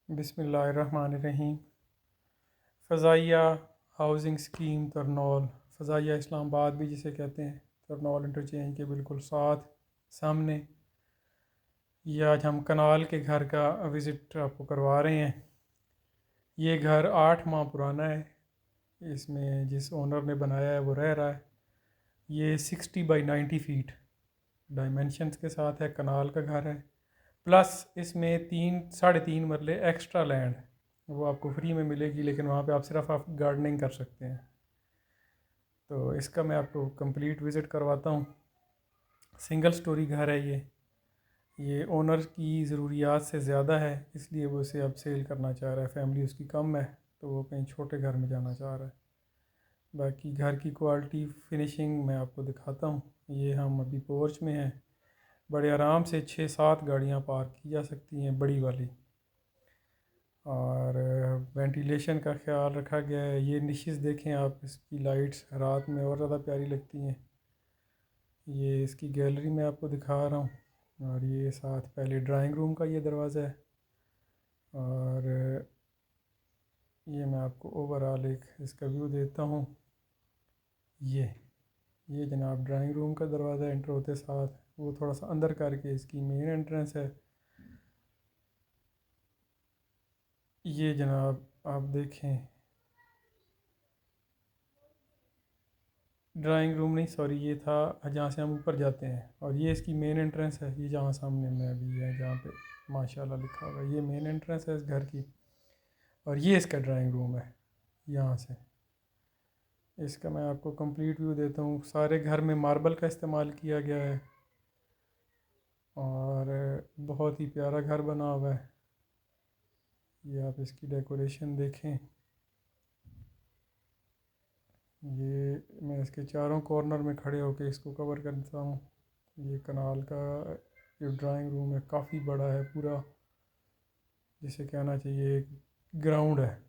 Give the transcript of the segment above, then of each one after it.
बिस्मिल्लाहिर्रहमानिर्रहीम। फ़ज़ाइया housing scheme Tarnaul, फ़ज़ाइया Islamabad भी जिसे कहते हैं, तरनौल इंटरचेंज के बिल्कुल साथ सामने। ये आज हम कनाल के घर का विज़िट आपको करवा रहे हैं। ये घर 8 माह पुराना है। इसमें जिस ओनर ने बनाया है वो रह रहा है। ये 60 बाई 90 फीट डायमेंशंस के साथ है, कनाल का घर है। प्लस इसमें 3 साढ़े 3 मरले एक्स्ट्रा लैंड वो आपको फ्री में मिलेगी, लेकिन वहाँ पे आप गार्डनिंग कर सकते हैं। तो इसका मैं आपको कंप्लीट विज़िट करवाता हूँ। सिंगल स्टोरी घर है ये ओनर की ज़रूरियात से ज़्यादा है, इसलिए वो इसे अब सेल करना चाह रहा है। फैमिली उसकी कम है तो वो कहीं छोटे घर में जाना चाह रहा है। बाकी घर की क्वालिटी फिनिशिंग मैं आपको दिखाता हूँ। ये हम अभी पोर्च में हैं। बड़े आराम से 6-7 गाड़ियाँ पार्क की जा सकती हैं, बड़ी वाली। और वेंटिलेशन का ख्याल रखा गया है। ये निशेज़ देखें आप, इसकी लाइट्स रात में और ज़्यादा प्यारी लगती हैं। ये इसकी गैलरी में आपको दिखा रहा हूँ। और ये साथ पहले ड्राइंग रूम का ये दरवाज़ा है। और ये मैं आपको ओवरऑल एक इसका व्यू देता हूँ। ये ये जनाब ड्राइंग रूम का दरवाज़ा एंटर होते साथ वो थोड़ा सा अंदर करके इसकी मेन एंट्रेंस है। ये जनाब आप देखें, ड्राइंग रूम नहीं, सॉरी, ये था जहाँ से हम ऊपर जाते हैं। और ये इसकी मेन एंट्रेंस है। ये जहाँ सामने मैं अभी है, जहाँ पे माशाल्लाह लिखा हुआ है, ये मेन एंट्रेंस है इस घर की। और ये इसका ड्राइंग रूम है। यहाँ से इसका मैं आपको कंप्लीट व्यू देता हूँ। सारे घर में मार्बल का इस्तेमाल किया गया है और बहुत ही प्यारा घर बना हुआ है। ये आप इसकी डेकोरेशन देखें। ये मैं इसके चारों कॉर्नर में खड़े होकर इसको कवर करता हूँ। ये कनाल का जो ड्राइंग रूम है काफ़ी बड़ा है, पूरा जिसे कहना चाहिए एक ग्राउंड है।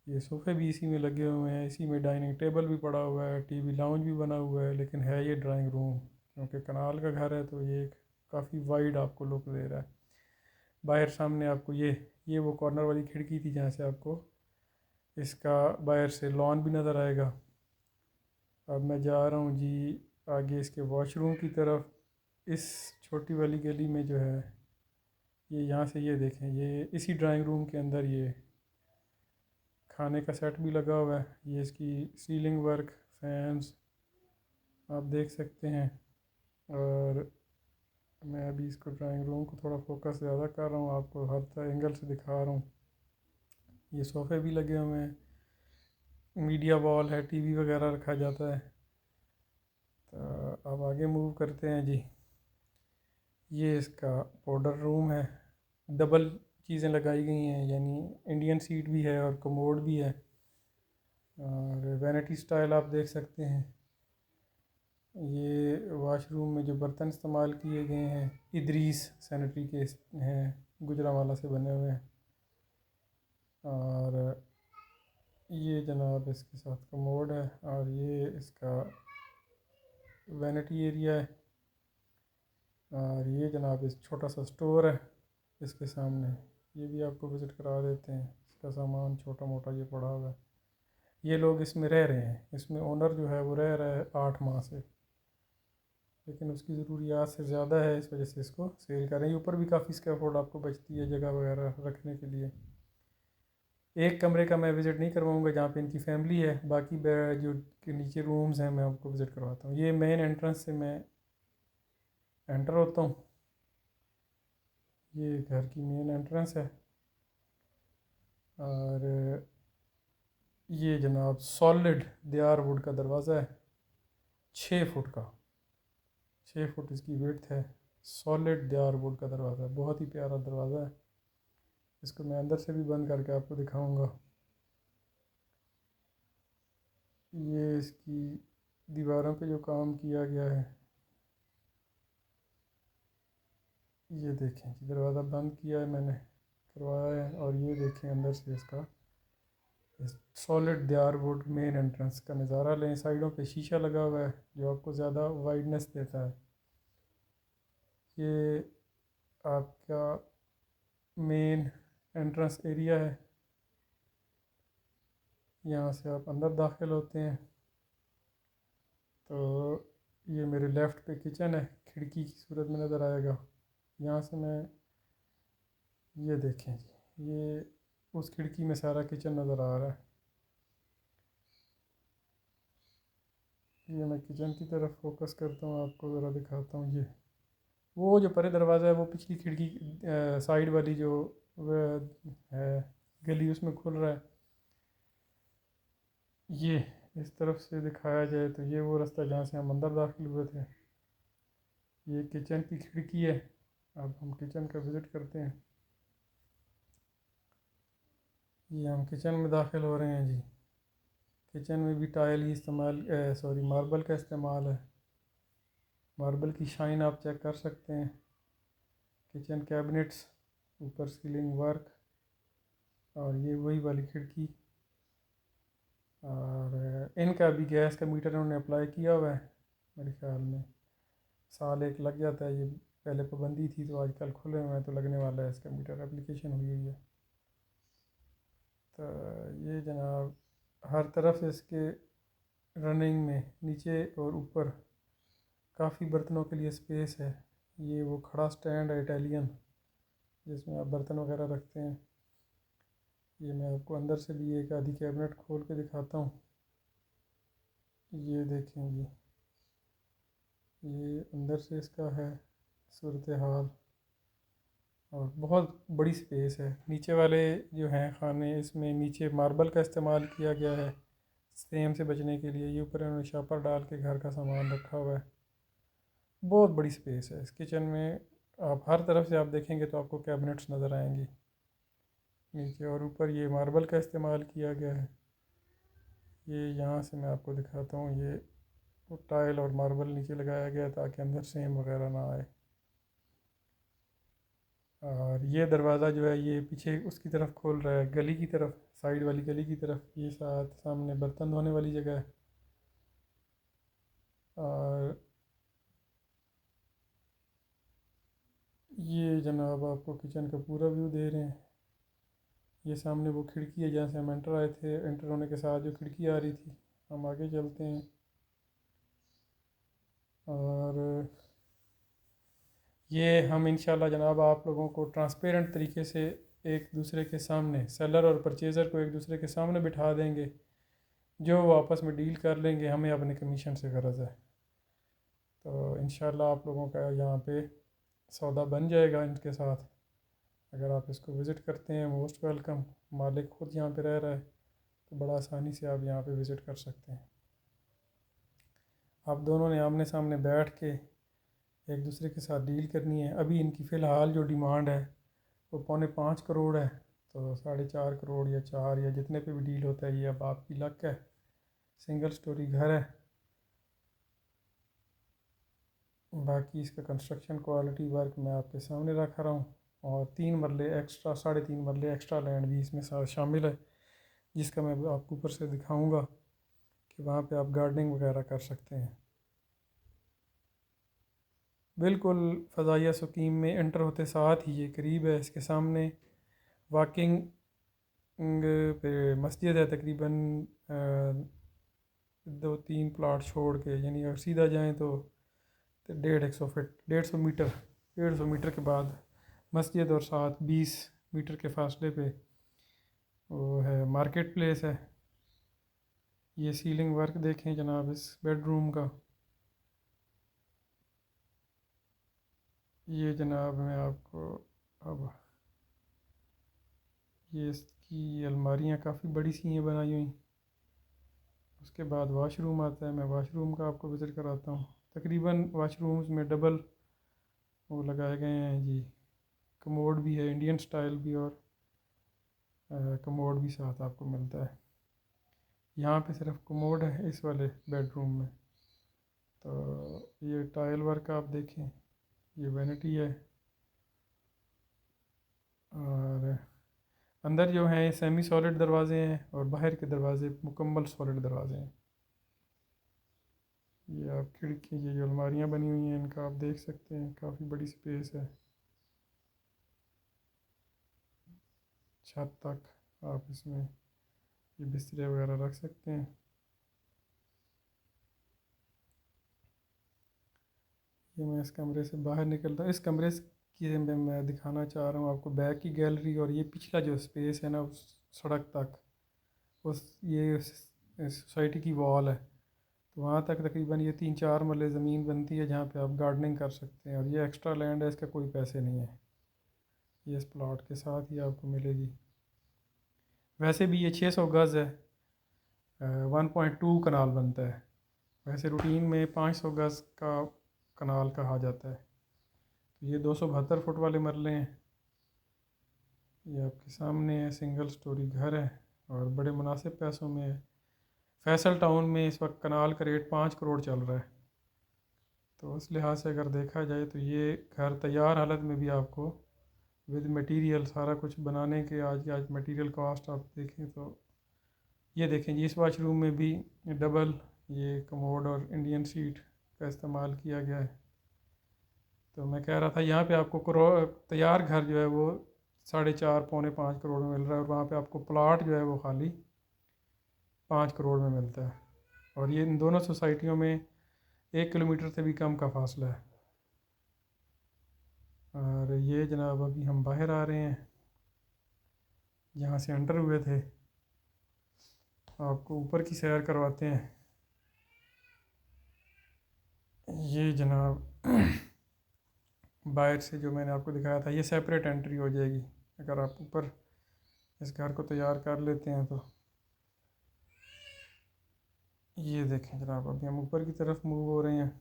ये सोफ़े भी इसी में लगे हुए हैं, इसी में डाइनिंग टेबल भी पड़ा हुआ है, टीवी लाउंज भी बना हुआ है। लेकिन है ये ड्राइंग रूम, क्योंकि कनाल का घर है तो ये एक काफ़ी वाइड आपको लुक दे रहा है। बाहर सामने आपको ये वो कॉर्नर वाली खिड़की थी जहाँ से आपको इसका बाहर से लॉन भी नज़र आएगा। अब मैं जा रहा हूँ जी आगे इसके वॉशरूम की तरफ। इस छोटी वाली गली में जो है, ये यहाँ से ये देखें, ये इसी ड्राइंग रूम के अंदर ये खाने का सेट भी लगा हुआ है। ये इसकी सीलिंग वर्क, फैंस आप देख सकते हैं। और मैं अभी इसको ड्राइंग रूम को थोड़ा फोकस ज़्यादा कर रहा हूँ, आपको हर एंगल से दिखा रहा हूँ। ये सोफ़े भी लगे हुए हैं, मीडिया वॉल है, टीवी वगैरह रखा जाता है। तो अब आगे मूव करते हैं जी। ये इसका पाउडर रूम है। डबल चीज़ें लगाई गई हैं, यानी इंडियन सीट भी है और कमोड भी है। और वैनिटी स्टाइल आप देख सकते हैं। ये वाशरूम में जो बर्तन इस्तेमाल किए गए हैं इदरीस सैनिटरी के हैं, गुजरांवाला से बने हुए हैं। और ये जनाब इसके साथ कमोड है। और ये इसका वैनिटी एरिया है। और ये जनाब इस छोटा सा स्टोर है इसके सामने। ये भी आपको विज़िट करा देते हैं। इसका सामान छोटा मोटा ये पड़ा हुआ है। ये लोग इसमें रह रहे हैं, इसमें ओनर जो है वो रह रहा है 8 माह से, लेकिन उसकी ज़रूरियात से ज़्यादा है, इस वजह से इसको सेल कर रहे हैं। ऊपर भी काफ़ी स्कैफोल्ड आपको बचती है जगह वगैरह रखने के लिए। एक कमरे का मैं विज़िट नहीं करवाऊँगा जहाँ पे इनकी फैमिली है। बाकी जो के नीचे रूम्स हैं मैं आपको विज़िट करवाता हूँ। ये मेन एंट्रेंस से मैं एंटर होता हूँ। ये घर की मेन एंट्रेंस है। और ये जनाब सॉलिड दियार वुड का दरवाज़ा है, 6 फुट का। 6 फुट इसकी विड्थ है। सॉलिड दियार वुड का दरवाज़ा है, बहुत ही प्यारा दरवाज़ा है। इसको मैं अंदर से भी बंद करके आपको दिखाऊंगा। ये इसकी दीवारों पे जो काम किया गया है, ये देखें कि दरवाज़ा बंद किया है मैंने, करवाया है। और ये देखें अंदर से इसका सॉलिड दियार वुड मेन एंट्रेंस का नज़ारा लें। साइडों पे शीशा लगा हुआ है जो आपको ज़्यादा वाइडनेस देता है। ये आपका मेन एंट्रेंस एरिया है। यहाँ से आप अंदर दाखिल होते हैं तो ये मेरे लेफ़्ट पे किचन है, खिड़की की सूरत में नज़र आएगा। यहाँ से मैं, ये देखें जी, ये उस खिड़की में सारा किचन नज़र आ रहा है। ये मैं किचन की तरफ फोकस करता हूँ, आपको ज़रा दिखाता हूँ। ये वो जो परे दरवाज़ा है वो पिछली खिड़की साइड वाली जो है गली, उसमें खुल रहा है। ये इस तरफ से दिखाया जाए तो ये वो रास्ता जहाँ से हम अंदर दाखिल हुए थे। ये किचन की खिड़की है। अब हम किचन का विज़िट करते हैं। ये हम किचन में दाखिल हो रहे हैं जी। किचन में भी टाइल ही इस्तेमाल, सॉरी, मार्बल का इस्तेमाल है। मार्बल की शाइन आप चेक कर सकते हैं। किचन कैबिनेट्स, ऊपर सीलिंग वर्क, और ये वही वाली खिड़की। और इनका भी गैस का मीटर उन्होंने अप्लाई किया हुआ है। मेरे ख्याल में साल एक लग जाता है। ये पहले पाबंदी थी तो आजकल खुले हुए हैं तो लगने वाला है, इसका मीटर एप्लीकेशन हुई हुई है। तो ये जनाब हर तरफ इसके रनिंग में नीचे और ऊपर काफ़ी बर्तनों के लिए स्पेस है। ये वो खड़ा स्टैंड है इटालियन, जिसमें आप बर्तन वगैरह रखते हैं। ये मैं आपको अंदर से भी एक आधी कैबिनेट खोल के दिखाता हूँ। ये देखें जी, ये अंदर से इसका है सूरत हाल। और बहुत बड़ी स्पेस है। नीचे वाले जो हैं खाने, इसमें नीचे मार्बल का इस्तेमाल किया गया है सेम से बचने के लिए। ये ऊपर उन्होंने शापर डाल के घर का सामान रखा हुआ है। बहुत बड़ी स्पेस है इस किचन में। आप हर तरफ से आप देखेंगे तो आपको कैबिनेट्स नज़र आएंगी नीचे और ऊपर। ये मार्बल का इस्तेमाल किया गया है। ये यहाँ से मैं आपको दिखाता हूँ। ये वो टाइल और मार्बल नीचे लगाया गया है ताकि अंदर सेम वगैरह ना आए। और ये दरवाज़ा जो है ये पीछे उसकी तरफ खोल रहा है, गली की तरफ, साइड वाली गली की तरफ। ये साथ सामने बर्तन धोने वाली जगह है। और ये जनाब आपको किचन का पूरा व्यू दे रहे हैं। ये सामने वो खिड़की है जहाँ से हम एंटर आए थे। एंटर होने के साथ जो खिड़की आ रही थी, हम आगे चलते हैं। और ये हम इंशाल्लाह जनाब आप लोगों को ट्रांसपेरेंट तरीके से एक दूसरे के सामने, सेलर और परचेज़र को एक दूसरे के सामने बिठा देंगे। जो वो आपस में डील कर लेंगे, हमें अपने कमीशन से ग़रज़ है। तो इंशाल्लाह आप लोगों का यहाँ पे सौदा बन जाएगा इनके साथ। अगर आप इसको विज़िट करते हैं, मोस्ट वेलकम। मालिक ख़ुद यहाँ पे रह रहा है तो बड़ा आसानी से आप यहाँ पे विज़िट कर सकते हैं। आप दोनों ने आमने सामने बैठ के एक दूसरे के साथ डील करनी है। अभी इनकी फ़िलहाल जो डिमांड है वो 4.25 करोड़ है। तो 4.5 करोड़ या 4 या जितने पे भी डील होता है, ये अब आपकी लक है। सिंगल स्टोरी घर है। बाकी इसका कंस्ट्रक्शन क्वालिटी वर्क मैं आपके सामने रख रहा हूँ। और 3 मरले एक्स्ट्रा, 3.5 मरले एक्स्ट्रा लैंड भी इसमें साथ शामिल है, जिसका मैं आपको ऊपर से दिखाऊंगा कि वहाँ पे आप गार्डनिंग वगैरह कर सकते हैं। बिल्कुल फ़ज़ाइया सुकीम में एंटर होते साथ ही ये करीब है। इसके सामने वॉकिंग पे मस्जिद है तकरीबन 2-3 प्लाट छोड़ के। यानी अगर सीधा जाएँ तो 150 फीट, 150 मीटर, 150 मीटर के बाद मस्जिद और साथ 20 मीटर के फासले पे वो है मार्केट प्लेस है। ये सीलिंग वर्क देखें जनाब इस बेडरूम का। ये जनाब मैं आपको अब, ये इसकी अलमारियाँ काफ़ी बड़ी सी हैं बनाई हुई। उसके बाद वाशरूम आता है। मैं वाशरूम का आपको विज़िट कराता हूँ। तकरीबन वाशरूम्स में डबल वो लगाए गए हैं जी। कमोड भी है इंडियन स्टाइल भी, और कमोड भी साथ आपको मिलता है। यहाँ पे सिर्फ कमोड है इस वाले बेडरूम में। तो ये टाइल वर्क आप देखें, ये वैनिटी है। और अंदर जो हैं सेमी सॉलिड दरवाजे हैं और बाहर के दरवाजे मुकम्मल सॉलिड दरवाजे हैं। ये आप खिड़की, ये जो अलमारियाँ बनी हुई हैं इनका आप देख सकते हैं, काफ़ी बड़ी स्पेस है। छत तक आप इसमें ये बिस्तरे वगैरह रख सकते हैं। ये मैं इस कमरे से बाहर निकलता हूँ। इस कमरे की मैं दिखाना चाह रहा हूँ आपको बैक की गैलरी, और ये पिछला जो स्पेस है ना उस सड़क तक, उस ये सोसाइटी की वॉल है, तो वहाँ तक तकरीबन ये 3-4 मरले ज़मीन बनती है जहाँ पे आप गार्डनिंग कर सकते हैं। और ये एक्स्ट्रा लैंड है, इसका कोई पैसे नहीं है, ये इस प्लॉट के साथ ही आपको मिलेगी। वैसे भी ये 600 गज़ है, 1.2 कनाल बनता है। वैसे रूटीन में 500 गज़ का कनाल कहा जाता है। तो ये 272 फुट वाले मरले हैं। ये आपके सामने है, सिंगल स्टोरी घर है और बड़े मुनासिब पैसों में है। फैसल टाउन में इस वक्त कनाल का रेट 5 करोड़ चल रहा है। तो उस लिहाज से अगर देखा जाए तो ये घर तैयार हालत में भी आपको विद मटेरियल सारा कुछ बनाने के, आज मटेरियल कॉस्ट आप देखें तो ये देखें जी, इस वाशरूम में भी डबल ये कमोड और इंडियन सीट का इस्तेमाल किया गया है। तो मैं कह रहा था यहाँ पे आपको तैयार घर जो है वो 4.5-4-5 करोड़ में मिल रहा है, और वहाँ पे आपको प्लाट जो है वो खाली 5 करोड़ में मिलता है। और ये इन दोनों सोसाइटियों में 1 किलोमीटर से भी कम का फासला है। और ये जनाब अभी हम बाहर आ रहे हैं जहाँ से एंटर हुए थे, आपको ऊपर की सैर करवाते हैं। ये जनाब बाहर से जो मैंने आपको दिखाया था, ये सेपरेट एंट्री हो जाएगी अगर आप ऊपर इस घर को तैयार कर लेते हैं तो। ये देखें जनाब, अभी हम ऊपर की तरफ मूव हो रहे हैं।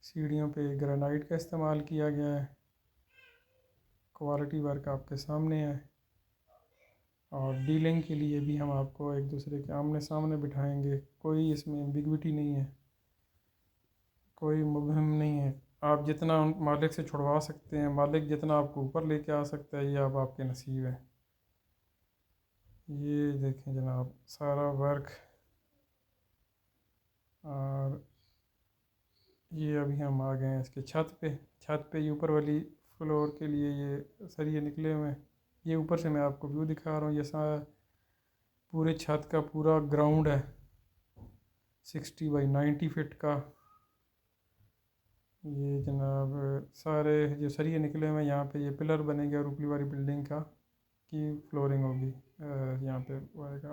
सीढ़ियों पे ग्रेनाइट का इस्तेमाल किया गया है, क्वालिटी वर्क आपके सामने है। और डीलिंग के लिए भी हम आपको एक दूसरे के आमने सामने बिठाएंगे, कोई इसमें एम्बिग्विटी नहीं है, कोई मुबहम नहीं है। आप जितना मालिक से छुड़वा सकते हैं, मालिक जितना आपको ऊपर लेके आ सकता है, ये अब आपके नसीब है। ये देखें जनाब सारा वर्क। और ये अभी हम आ गए हैं इसके छत पे। छत पे ये ऊपर वाली फ्लोर के लिए ये सरिये निकले हुए हैं। ये ऊपर से मैं आपको व्यू दिखा रहा हूँ। ये सारा पूरे छत का पूरा ग्राउंड है 60 बाई 90 फीट का। ये जनाब सारे जो सरिये निकले हुए हैं, यहाँ पे ये पिलर बनेंगे और ऊपरी वाली बिल्डिंग का की फ्लोरिंग होगी। यहाँ पे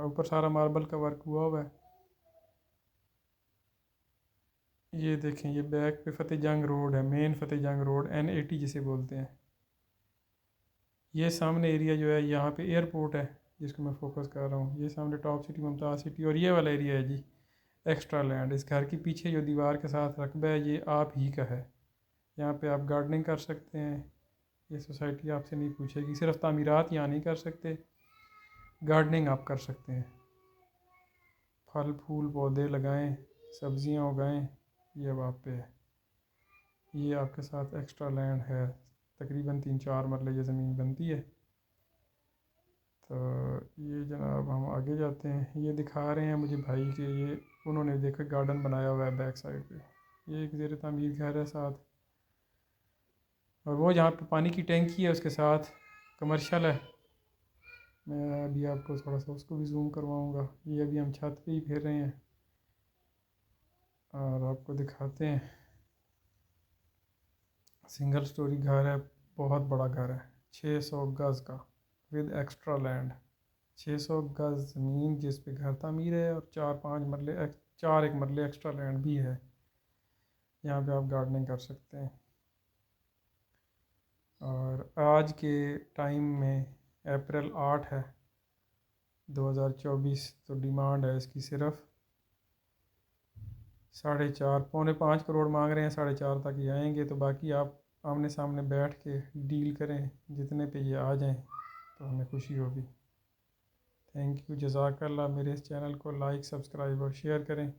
ऊपर सारा मार्बल का वर्क हुआ हुआ है। ये देखें, ये बैक पे फतेह जंग रोड है, मेन फतेह जंग रोड N80 जिसे बोलते हैं। ये सामने एरिया जो है यहाँ पे एयरपोर्ट है जिसको मैं फोकस कर रहा हूँ। ये सामने टॉप सिटी, मुमताज़ सिटी, और ये वाला एरिया है जी एक्स्ट्रा लैंड। इस घर के पीछे जो दीवार के साथ रकबा है ये आप ही का है। यहाँ पे आप गार्डनिंग कर सकते हैं, ये सोसाइटी आपसे नहीं पूछेगी। सिर्फ तामीरात यहाँ नहीं कर सकते, गार्डनिंग आप कर सकते हैं। फल फूल पौधे लगाएं, सब्जियां उगाएं, ये अब आप पे है। ये आपके साथ एक्स्ट्रा लैंड है, तकरीबन 3-4 मरले ये ज़मीन बनती है। तो ये जनाब हम आगे जाते हैं। ये दिखा रहे हैं मुझे भाई कि ये उन्होंने देखा गार्डन बनाया हुआ है बैक साइड पे। ये एक ज़ेर तामीर घर है साथ, और वो जहाँ पे पानी की टैंकी है उसके साथ कमर्शियल है। मैं अभी आपको थोड़ा सा उसको भी जूम करवाऊँगा। ये अभी हम छत पे ही फिर रहे हैं और आपको दिखाते हैं। सिंगल स्टोरी घर है, बहुत बड़ा घर है, 600 गज़ का विद एक्स्ट्रा लैंड। 600 गज़ ज़मीन जिस पे घर तामीर है, और 4-5 मरले 4 मरले एक्स्ट्रा लैंड भी है। यहाँ पे आप गार्डनिंग कर सकते हैं। और आज के टाइम में अप्रैल 8 है 2024, तो डिमांड है इसकी सिर्फ 4.5-4-5 करोड़ मांग रहे हैं। 4.5 तक ही आएंगे, तो बाकी आप आमने सामने बैठ के डील करें, जितने पे ये आ जाएं तो हमें खुशी होगी। थैंक यू, जज़ाकल्लाह। मेरे इस चैनल को लाइक, सब्सक्राइब और शेयर करें।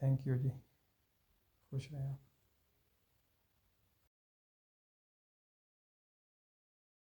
थैंक यू जी, खुश रहें आप।